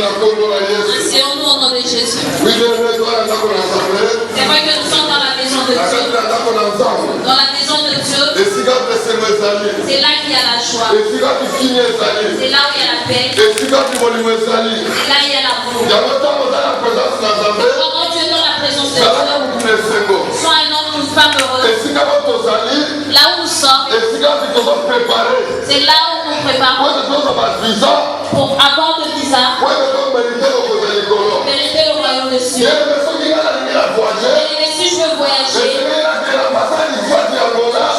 Asseyons-nous au nom de Jésus. C'est vrai que nous sommes dans la maison de Dieu. Dans la maison de Dieu, c'est là qu'il y a la joie. C'est là où il y a la paix. C'est là où il y a l'amour. Quand tu es dans la présence de Dieu, sois un homme ou une femme heureuse. Là où nous sommes, c'est là où nous préparons pour avoir le visa, mériter le royaume des cieux. Et si je veux voyager,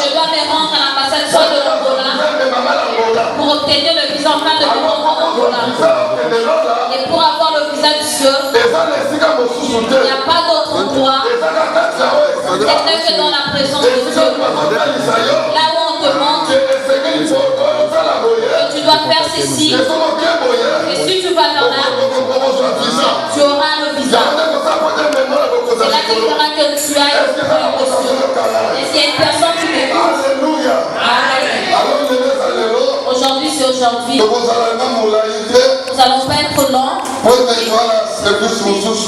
je dois me rendre à l'ambassade soit de l'Angola pour obtenir le visa en fin de demande en Angola. Et pour avoir le visa du ciel, il n'y a pas d'autre endroit excepté que dans la présence de Dieu. Là où on te demande que tu dois faire ceci, et si tu vas dans là, tu auras le visa. C'est là qu'il fera que tu ailles au royaume des cieux. Et s'il y a une personne qui m'écoute, aujourd'hui c'est aujourd'hui. Nous n'allons pas être longs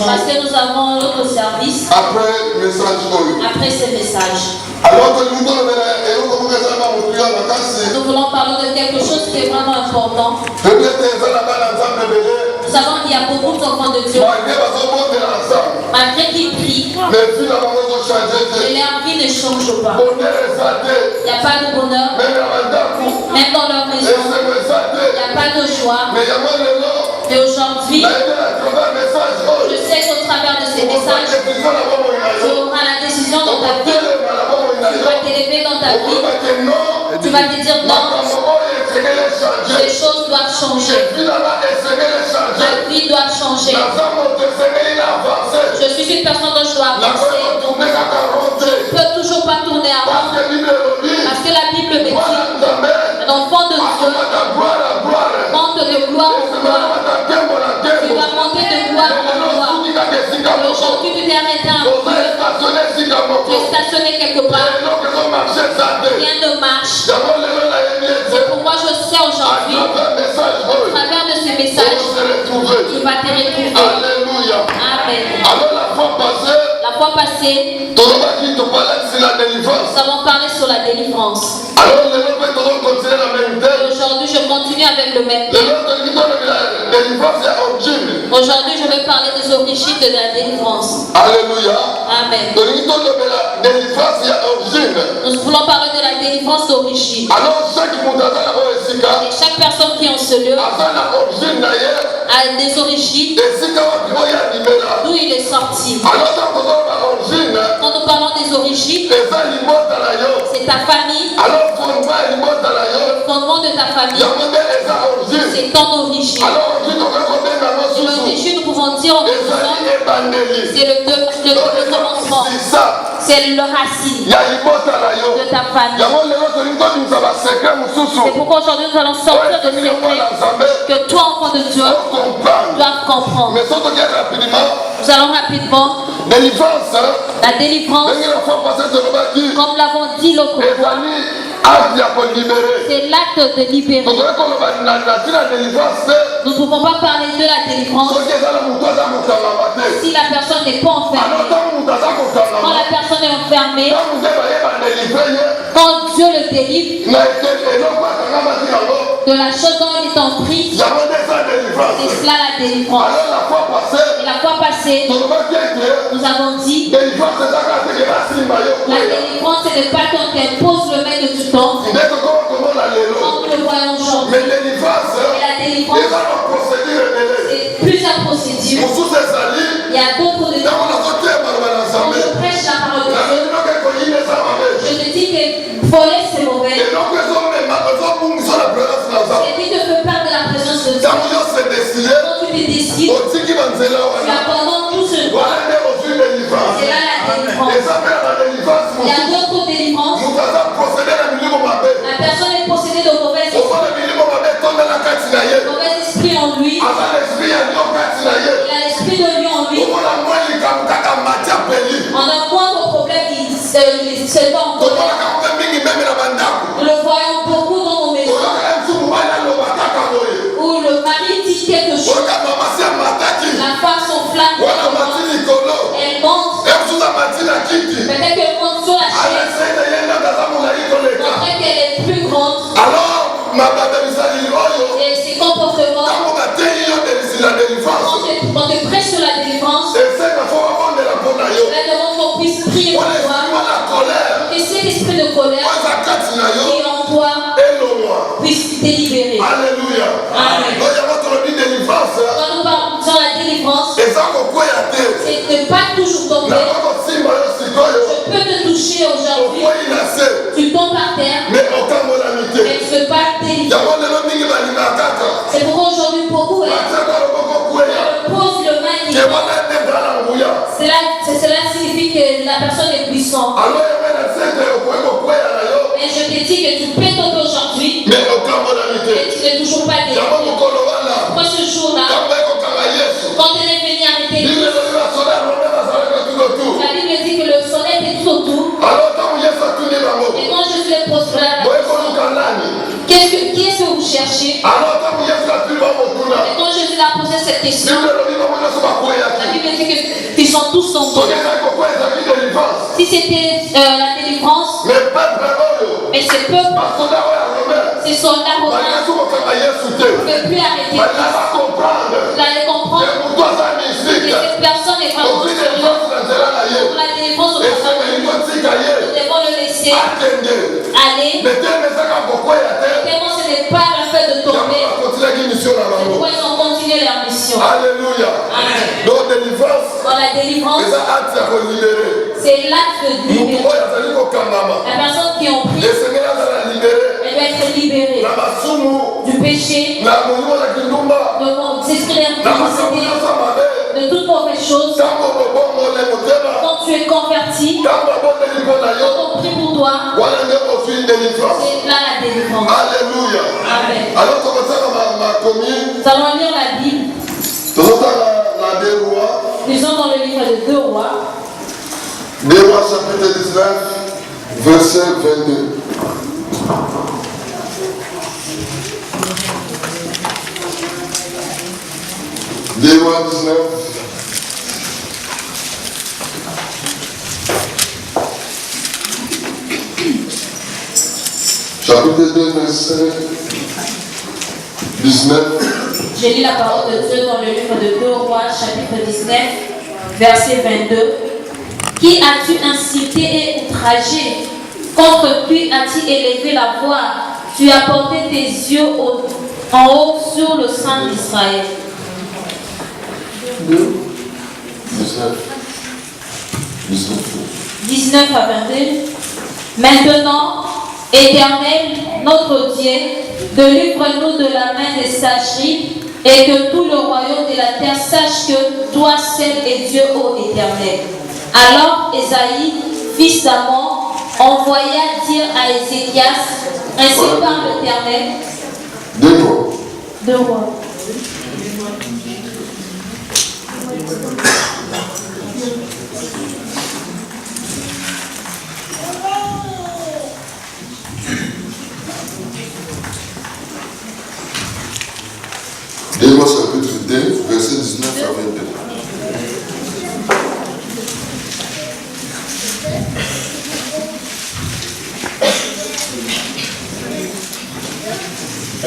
parce que nous avons l'autre service après ce message. Nous voulons parler de quelque chose qui est vraiment important. Nous savons qu'il y a beaucoup d'enfants de Dieu, malgré qu'ils prient, et leur vie ne change pas. Il n'y a pas de bonheur, même dans leur maison. Il n'y a pas de joie. Et aujourd'hui, je sais qu'au travers de ces messages, tu auras la décision dans ta vie. Tu vas t'élever dans ta vie. Tu vas te dire non, les choses doivent changer. Ma vie doit changer. Je suis une personne dont je dois avancer. Je ne peux toujours pas tourner à rond. Parce que la Bible me dit, un enfant de Dieu monte de gloire en gloire. Tu vas monter de gloire en gloire. Aujourd'hui, tu t'es arrêté un peu. Tu es stationné quelque part. Rien ne marche. C'est pourquoi je sais aujourd'hui, au travers de ce message, tu vas te retrouver. Amen. La fois passée, nous avons parlé sur la délivrance. Aujourd'hui, je continue avec le même thème. Aujourd'hui, je vais parler des origines de la délivrance. Alléluia. Amen. Nous voulons parler de la délivrance d'origine. Et chaque personne qui est en ce lieu a des origines d'où il est sorti. Quand nous parlons des origines, c'est ta famille. Le fondement de ta famille, c'est ton origine. L'origine, nous pouvons dire en c'est le commencement. C'est le racine de ta famille. C'est pourquoi aujourd'hui nous allons sortir de secret que toi, enfant de Dieu, dois comprendre. Nous allons rapidement. La délivrance, comme l'avons dit l'autre fois, c'est l'acte de libérer. Nous ne pouvons pas parler de la délivrance si la personne n'est pas enfermée. Quand la personne est enfermée, quand Dieu le délivre de la chose dont il est en prise, c'est cela la délivrance. Et la fois passée, nous avons dit la délivrance, c'est ne pas qu'on t'impose le maître du temps, comme nous le voyons aujourd'hui. Et la délivrance, c'est plusieurs procédures. Il y a d'autres de quand je prêche la parole de Dieu, je te dis que voler c'est mauvais. Et puis te fait perdre la présence de Dieu. Quand tu te décides, tu abandonnes tout ce droit. C'est là la délivrance. Il y a d'autres délivrances. La personne est possédée de mauvais esprits. Mauvais esprit en lui. Il a l'esprit de lui en lui. En un moindre problème, il se bat en colère. Nous le voyons beaucoup dans nos maisons. Où le mari dit quelque chose. Cela signifie que la personne est puissante. Mais je te dis que tu peux tomber aujourd'hui. Mais tu n'es toujours pas délivré. Pourquoi ce jour-là, quand elle est venue arrêter, la Bible dit que le soleil est tout autour. Et quand Jésus est prostré, qui est-ce que vous cherchez? Et quand Jésus a posé cette question, la Bible dit qu'ils sont tous tombés. Si c'était la délivrance, mais ce peuple, ces soldats romains, ne peuvent plus arrêter. Vous allez comprendre que cette personne est vraiment sérieuse. Pour la délivrance, nous devons le laisser aller. Tellement ce n'est pas le fait de tomber. C'est pourquoi ils ont continué leur mission. Alléluia. Donc dans la délivrance, c'est l'acte de libérer. La personne qui ont pris, elle doit être libérée du péché, de s'exprimer de toute mauvaise chose. Quand tu es converti, quand on prie pour toi, c'est là la délivrance. Alléluia. Amen. Alors, nous allons lire la Bible. Lisons dans le livre de 2 Rois. 2 Rois chapitre 19, verset 22. Deux Rois 19. Chapitre 2, verset 19. Je lis la parole de Dieu dans le livre de 2 Rois, chapitre 19, verset 22. Qui as-tu incité et outragé? Contre qui as-tu élevé la voix? Tu as porté tes yeux en haut sur le sang d'Israël. 19 à 22. Maintenant, Éternel, notre Dieu, délivre-nous de la main des sageries et que tout le royaume de la terre sache que toi seul es Dieu, ô Éternel. Alors Ésaïe, fils d'Amon, envoya dire à Ézéchias, ainsi parle l'Éternel. 2 Rois. Deux Rois chapitre 2, verset 19 à 22.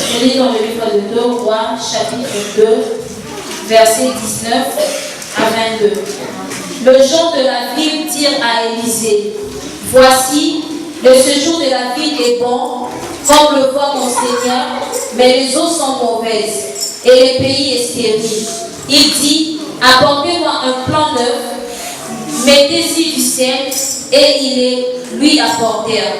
Je lis dans le livre de 2 Rois, chapitre 2, verset 19 à 22. Le gens de la ville dirent à Élisée, voici, le séjour de la ville est bon, comme le voit mon Seigneur, mais les eaux sont mauvaises et le pays est stérile. Il dit, apportez-moi un plan neuf, mettez-y du sel, et ils lui apportèrent.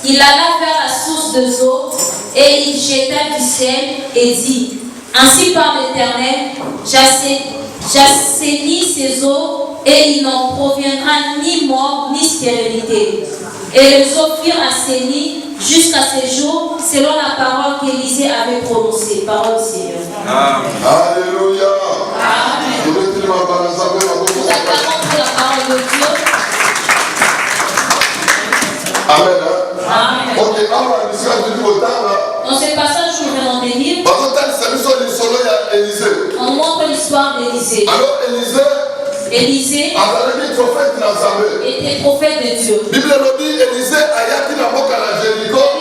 Il alla vers la source de eau, et il jeta du sel, et dit, ainsi par l'Éternel, j'assainis ces eaux, et il n'en proviendra ni mort, ni stérilité. Et les eaux furent assainies jusqu'à ces jours, selon la parole qu'Élisée avait prononcée. Parole du Seigneur. Alléluia. Amen. Nous acclamons pour la parole de Dieu. Amen. Amen. Ok, dans ce passage, nous venons de lire, on montre l'histoire d'Élisée. Alors Élisée était prophète de Dieu. La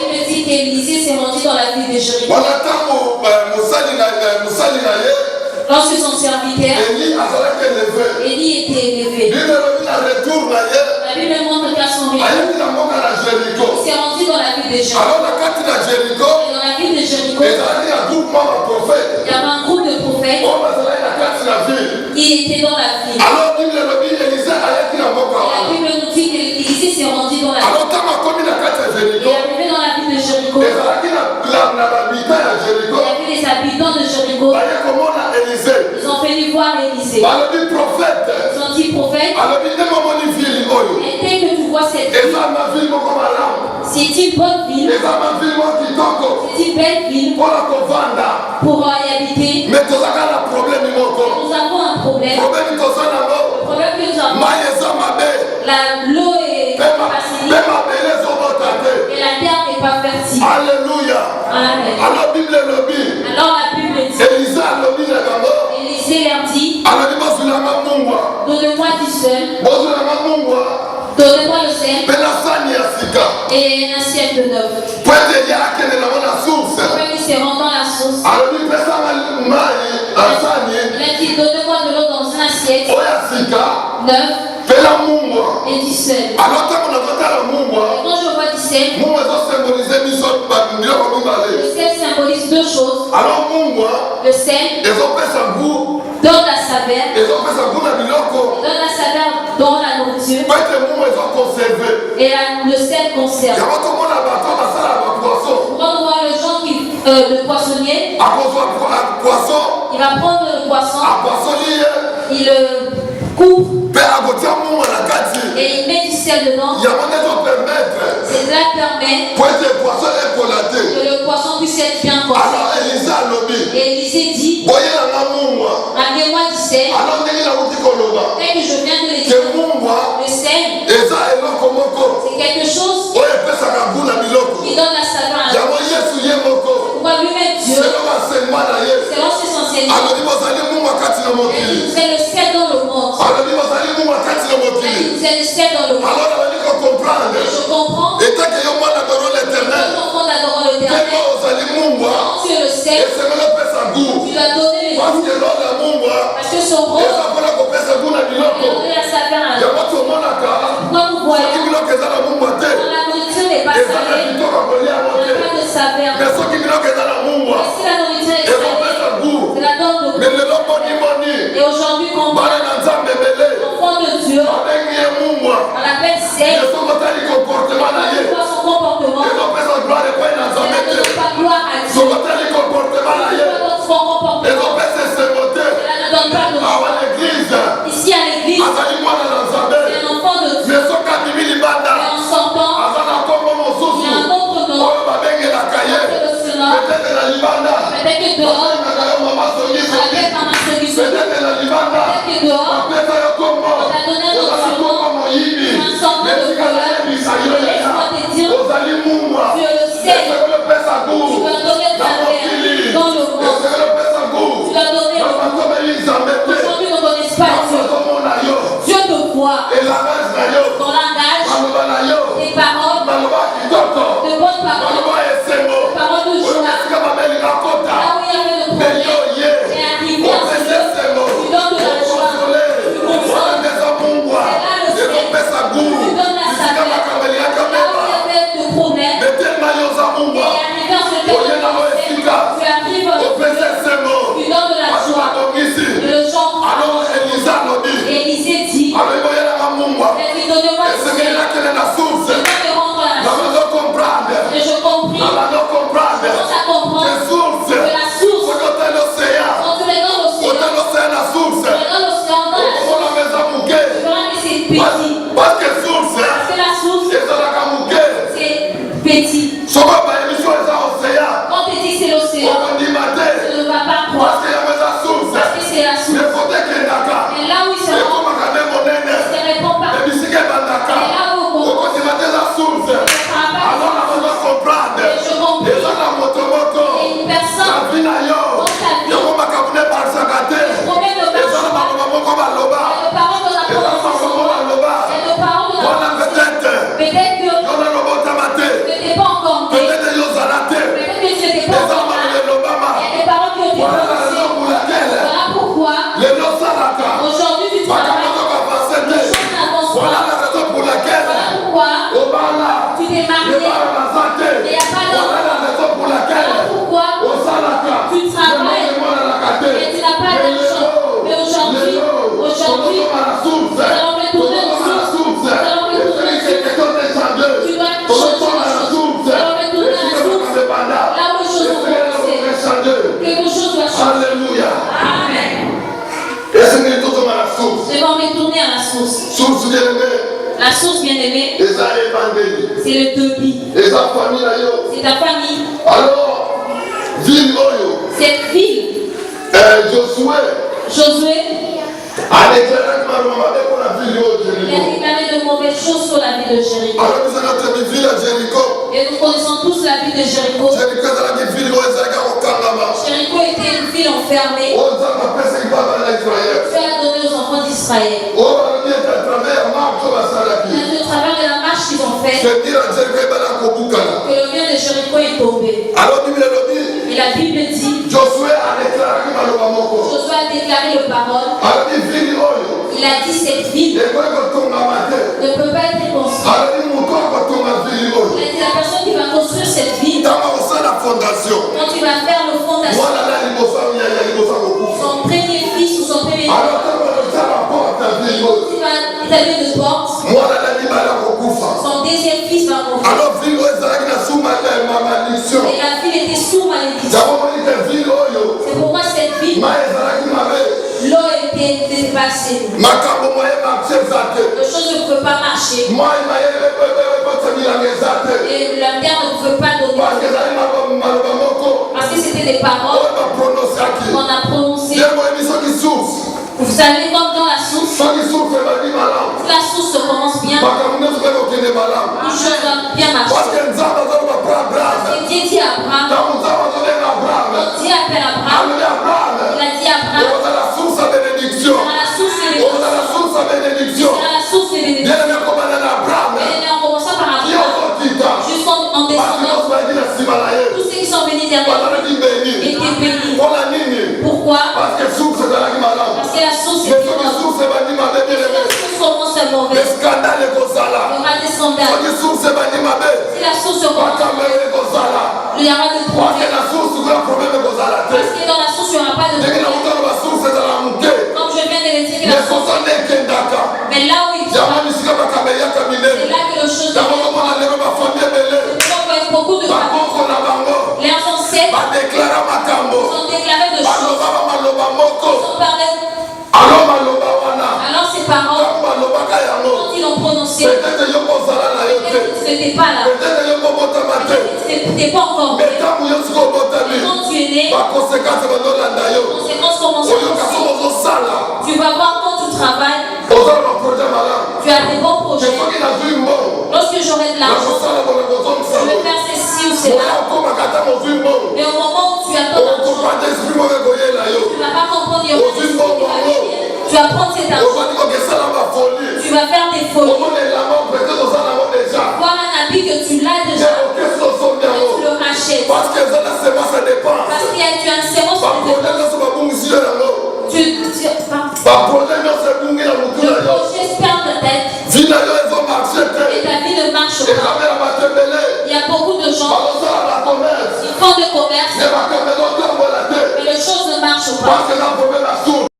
Bible dit qu'Élisée s'est rendu dans la ville de Jéricho. Lorsque son serviteur Élie était élevé, la Bible montre qu'à son retour, il s'est rendu dans la ville de Jéricho. Et dans la ville de Jéricho, il y avait un groupe de prophètes qui étaient dans la ville. La Bible nous dit qu'Élisée s'est rendu dans la ville. Il est arrivé dans la ville de Jéricho. Il y avait les habitants de Jéricho. Ils ont venu voir voir Élisée. Ils ont dit prophète. Et dès que tu vois cette ville, c'est une bonne ville. C'est une belle ville pour y habiter. Mais nous avons un problème. Nous avons un problème. Le problème que nous avons, l'eau est facile et la terre n'est pas fertile. Alléluia. Amen. Alors la Bible dit, Élisée leur dit, donnez-moi du sel. Donnez-moi le sel et un assiette de neuf. Après il se rend dans la source. Il a dit donnez-moi de l'eau dans une assiette neuf et du sel. Et quand je vois du sel, le sel symbolise deux choses. Le sel donne la saveur, dans la nourriture, et le sel conserve. Quand on voit le gens qui, le poissonnier, il va prendre le poisson, il le coupe et il met du sel dedans. Cela permet que le poisson puisse être bien conservé. Et Élisée dit, amenez-moi du sel. Dès que je viens de le dire, le sel, c'est quelque chose qui donne la saveur à la vie. Pourquoi lui-même Dieu, selon ses enseignements, c'est le sel dans le monde. C'est le sel dans le monde. Je comprends. Quand l'enfant adorant l'éternel, tu es le sel, tu lui as donné les goûts. Parce que son rôle, il a donné la saveur à la vie. Pourquoi vous voyez, quand la nourriture n'est pas salée, il n'y a pas de saveur. Mais si la nourriture est salée, cela donne de goût. Et aujourd'hui, quand on voit l'enfant de Dieu, on l'appelle sel. On voit son comportement. C'est la pas gloire à Dieu. On voit son comportement. Cela ne donne pas de gloire. Ici à l'église, c'est un enfant de Dieu. Mais en sortant, il a un autre nom. Peut-être que dehors, avec Maman Solution, peut-être que dehors, on t'a donné un autre surnom, un ensemble de couleurs. Laisse-moi te dire, tu es le sel. Tu vas donner ta terre dans le monde. Tu vas donner le monde. Aujourd'hui, ne connaissent pas Dieu. Dieu te voit. Ton langage, tes paroles, de bonnes paroles, paroles de joie. Là où il y avait le problème, et arrivé en ce lieu, tu donnes de la joie, tu consoles. C'est là le sel. Tu donnes la saveur. Là où il y avait le problème, et arrivé en ce lieu, tu arrives au lieu, tu donnes de la joie. Et le chant, et Élisée dit, donnez-moi le sel. Je vais te rendre la source. Et je compris. Je commence à comprendre que la source, quand tu es dans l'océan, dans la source, tu verras que c'est petit. Parce que la source, c'est petit. Quand tu dis c'est l'océan, tu ne vas pas croire. Parce que c'est la source. Et là où il se rend, il ne se répond pas. Et là où on comprend, je comprends. Et une personne, dans sa vie, le problème de marche, le parent de la proposition, c'est le parent de la proposition. Peut-être que tu n'étais pas encore né. Peut-être que tu n'étais pas encore là. Il y a des parents qui ont été proposés. Voilà pourquoi aujourd'hui tu travailles. Les choses n'avancent pas. Voilà pourquoi tu t'es marié. Il n'y a pas d'enfant. Voilà pourquoi tu travailles et tu n'as pas d'argent. Mais aujourd'hui, nous allons retourner aux sources. Nous allons retourner aux sources. Tu dois changer les choses. Nous allons retourner à la source. Là où les choses ont commencé. Quelque chose doit changer. Alléluia. Amen. Et devons retourner à la source. La source bien-aimée, c'est le débit. C'est ta famille. Alors, ville cette ville, Josué, il a déclaré de mauvaises choses sur la ville de Jéricho. Et nous connaissons tous la ville de Jéricho. Jéricho était une ville enfermée. Dieu a donné aux enfants d'Israël. C'est au travers de la marche qu'ils ont faite que le mur de Jéricho est tombé. Et la Bible dit, Josué a déclaré le parole. Il a dit cette ville ne peut pas être construite. Il a dit la personne qui va construire cette ville, quand tu vas faire le fondation, son premier fils ou son premier fils, il va établir de porte, son deuxième fils va mourir. Et la ville était sous malédiction. C'est pourquoi cette ville, l'eau était dépassée. Les choses ne pouvaient pas marcher. Et la terre ne pouvait pas donner. Parce que c'était des paroles qu'on a prononcées. Vous savez, comme dans la source, la source commence bien, les choses doivent bien marcher. Parce que Dieu dit à Abraham, Dieu appelle Abraham, il a dit à Abraham, dans la source de bénédiction, et en commençant par Abraham, jusqu'en descendant, tous ceux qui sont venus derrière étaient bénis. Pourquoi? Parce que la source est mauvaise. Commence à mauvais. Il y aura des scandales. Si la source commence à mauvais, il y aura des problèmes. Parce que dans la source, il n'y aura pas de problème. Comme je viens de le dire, la source. Mais là où il sera, c'est là que les choses deviennent. On voit beaucoup de familles. Les ancêtres ont déclaré de choses. Ils ont parlé. Alors ces paroles, quand ils l'ont prononcé, peut-être tu n'étais pas là. Peut-être tu n'étais pas encore né. Quand tu es né, les conséquences commencent à passer. Tu vas voir quand tu travailles, tu as des bons projets. Lorsque j'aurai de l'argent, je vais faire ceci ou cela. Mais au moment où tu as ton argent, tu ne vas pas comprendre. Tu vas prendre cet argent. Tu vas faire des folies. Voir un habit que tu l'as déjà. Tu le rachètes. Parce qu'il y a une sémence de dépenses. Le projet se perd de tête. Et ta vie ne marche pas. Il y a beaucoup de gens qui font de commerce. Mais les choses ne marchent pas.